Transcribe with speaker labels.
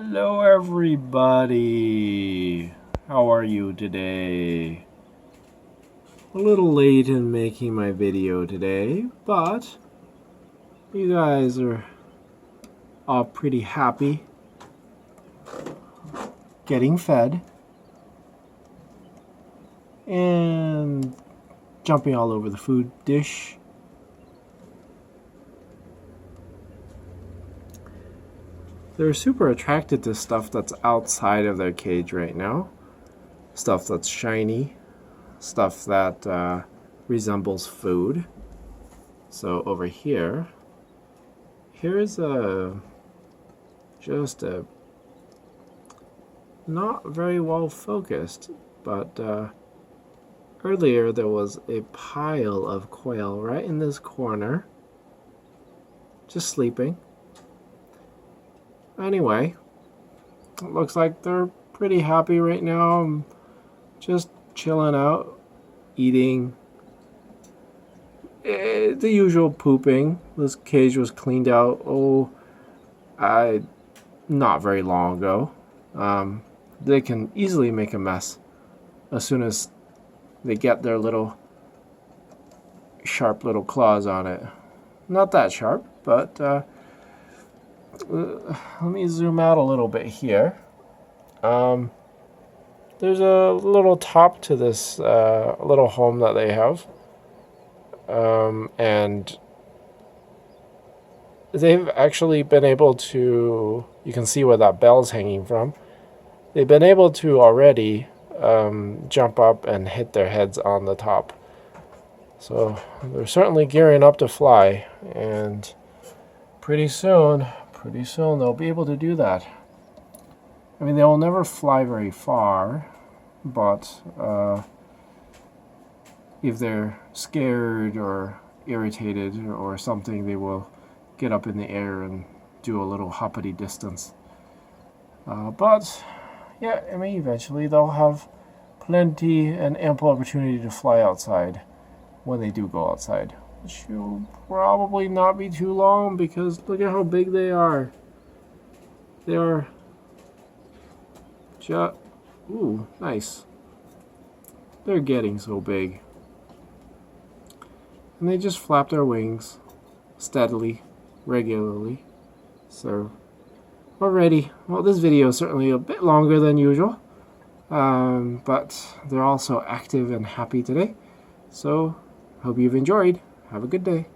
Speaker 1: Hello everybody! How are you today? A little late in making my video today, but you guys are all pretty happy getting fed and jumping all over the food dish. They're super attracted to stuff that's outside of their cage right now. Stuff that's shiny, stuff that resembles food. So over here, here's just a not very well focused, but earlier there was a pile of quail right in this corner, just sleeping. Anyway, it looks like they're pretty happy right now. I'm just chilling out, eating. The usual pooping. This cage was cleaned out, not very long ago. They can easily make a mess as soon as they get their little sharp little claws on it. Not that sharp, but let me zoom out a little bit here. There's a little top to this little home that they have. And they've actually been able to, you can see where that bell's hanging from. They've been able to already jump up and hit their heads on the top. So they're certainly gearing up to fly, and pretty soon they'll be able to do that. I mean, they'll never fly very far, but if they're scared or irritated or something, they will get up in the air and do a little hoppity distance. But yeah, I mean, eventually they'll have plenty and ample opportunity to fly outside when they do go outside. Which will probably not be too long, because look at how big they are. They are just, ooh, nice. They're getting so big. And they just flap their wings steadily, regularly. So, already, well, this video is certainly a bit longer than usual. But they're also active and happy today. So, hope you've enjoyed. Have a good day.